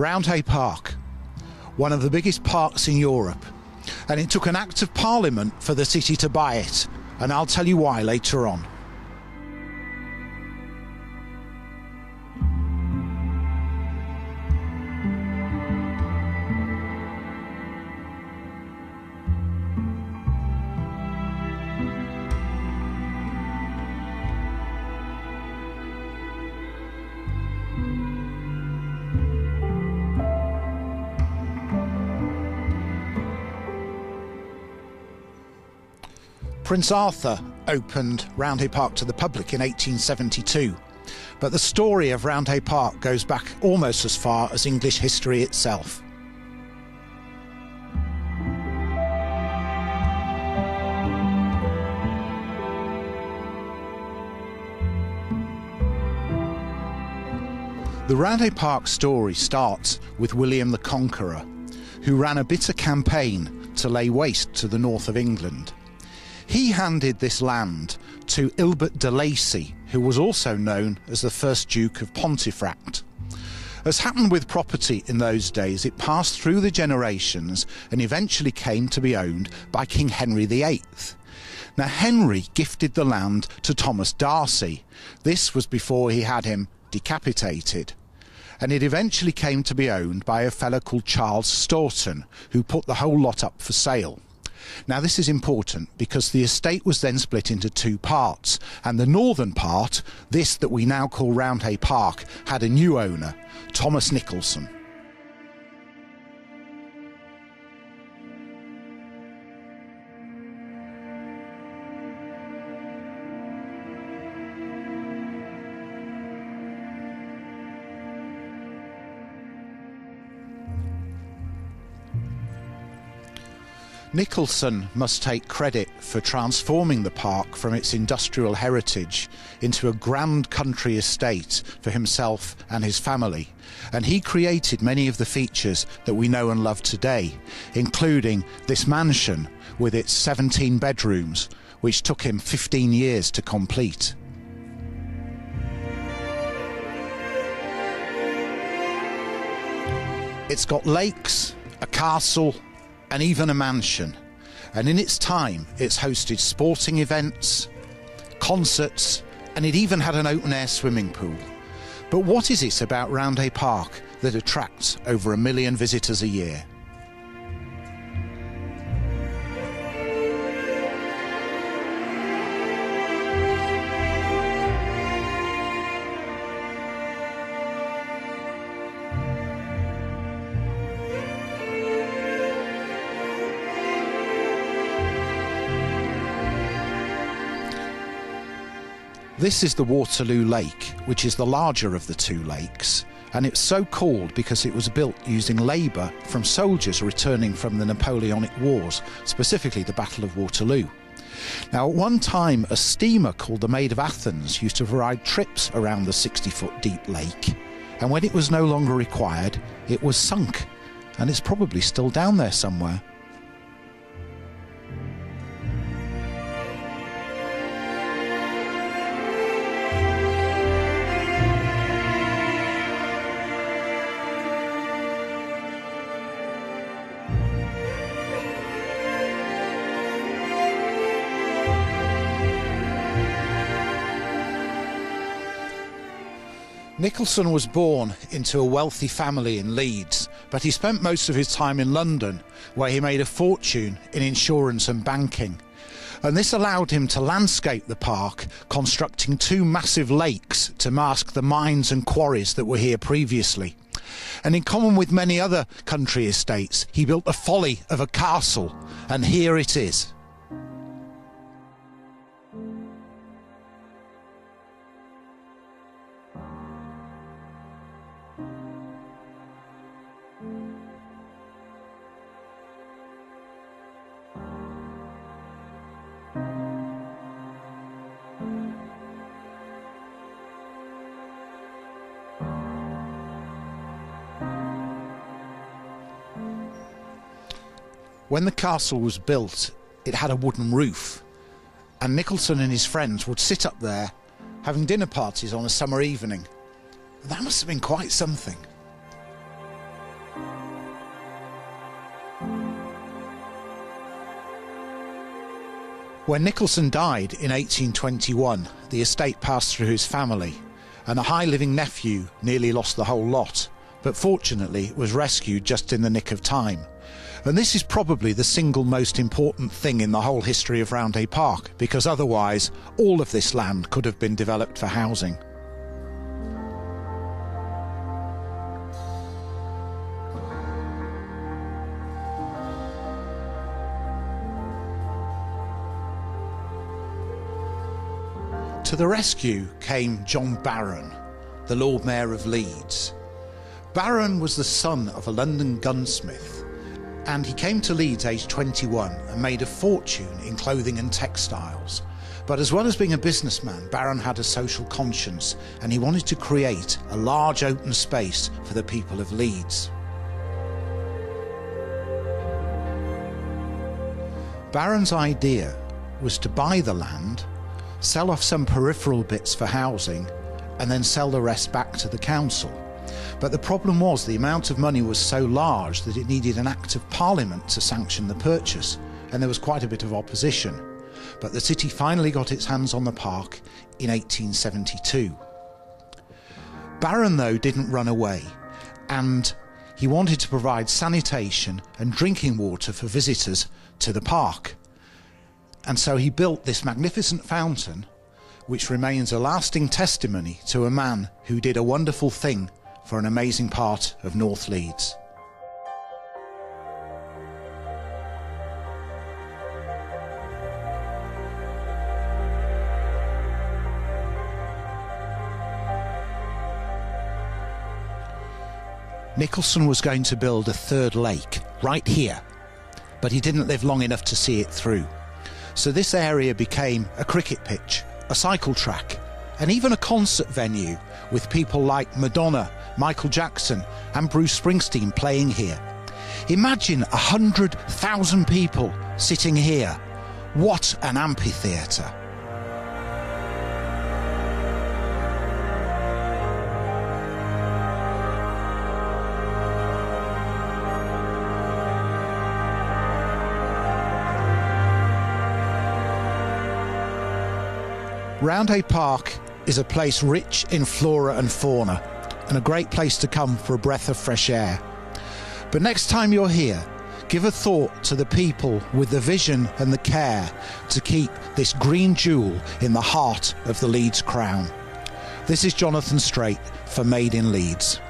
Roundhay Park, one of the biggest parks in Europe, and it took an Act of Parliament for the city to buy it, and I'll tell you why later on. Prince Arthur opened Roundhay Park to the public in 1872, but the story of Roundhay Park goes back almost as far as English history itself. The Roundhay Park story starts with William the Conqueror, who ran a bitter campaign to lay waste to the north of England. He handed this land to Ilbert de Lacy, who was also known as the first Duke of Pontefract. As happened with property in those days, it passed through the generations and eventually came to be owned by King Henry VIII. Now, Henry gifted the land to Thomas Darcy. This was before he had him decapitated. And it eventually came to be owned by a fellow called Charles Staunton, who put the whole lot up for sale. Now, this is important because the estate was then split into two parts, and the northern part, this that we now call Roundhay Park, had a new owner, Thomas Nicholson. Nicholson must take credit for transforming the park from its industrial heritage into a grand country estate for himself and his family, and he created many of the features that we know and love today, including this mansion with its 17 bedrooms, which took him 15 years to complete. It's got lakes, a castle, and even a mansion, and in its time it's hosted sporting events, concerts, and it even had an open-air swimming pool. But what is it about Roundhay Park that attracts over 1 million visitors a year? This is the Waterloo Lake, which is the larger of the two lakes, and it's so called because it was built using labour from soldiers returning from the Napoleonic Wars, specifically the Battle of Waterloo. Now, at one time, a steamer called the Maid of Athens used to provide trips around the 60-foot deep lake, and when it was no longer required, it was sunk, and it's probably still down there somewhere. Nicholson was born into a wealthy family in Leeds, but he spent most of his time in London, where he made a fortune in insurance and banking. And this allowed him to landscape the park, constructing two massive lakes to mask the mines and quarries that were here previously. And in common with many other country estates, he built the folly of a castle, and here it is. When the castle was built, it had a wooden roof, and Nicholson and his friends would sit up there having dinner parties on a summer evening. That must have been quite something. When Nicholson died in 1821, the estate passed through his family, and a high-living nephew nearly lost the whole lot, but fortunately was rescued just in the nick of time. And this is probably the single most important thing in the whole history of Roundhay Park, because otherwise all of this land could have been developed for housing. To the rescue came John Barron, the Lord Mayor of Leeds. Barron was the son of a London gunsmith, and he came to Leeds aged 21 and made a fortune in clothing and textiles. But as well as being a businessman, Barron had a social conscience, and he wanted to create a large open space for the people of Leeds. Barron's idea was to buy the land, sell off some peripheral bits for housing, and then sell the rest back to the council. But the problem was the amount of money was so large that it needed an Act of Parliament to sanction the purchase, and there was quite a bit of opposition. But the city finally got its hands on the park in 1872. Barron, though, didn't run away, and he wanted to provide sanitation and drinking water for visitors to the park. And so he built this magnificent fountain, which remains a lasting testimony to a man who did a wonderful thing for an amazing part of North Leeds. Nicholson was going to build a third lake right here, but he didn't live long enough to see it through. So this area became a cricket pitch, a cycle track, and even a concert venue with people like Madonna, Michael Jackson and Bruce Springsteen playing here. Imagine 100,000 people sitting here. What an amphitheater! Roundhay Park is a place rich in flora and fauna, and a great place to come for a breath of fresh air. But next time you're here, give a thought to the people with the vision and the care to keep this green jewel in the heart of the Leeds crown. This is Jonathan Straight for Made in Leeds.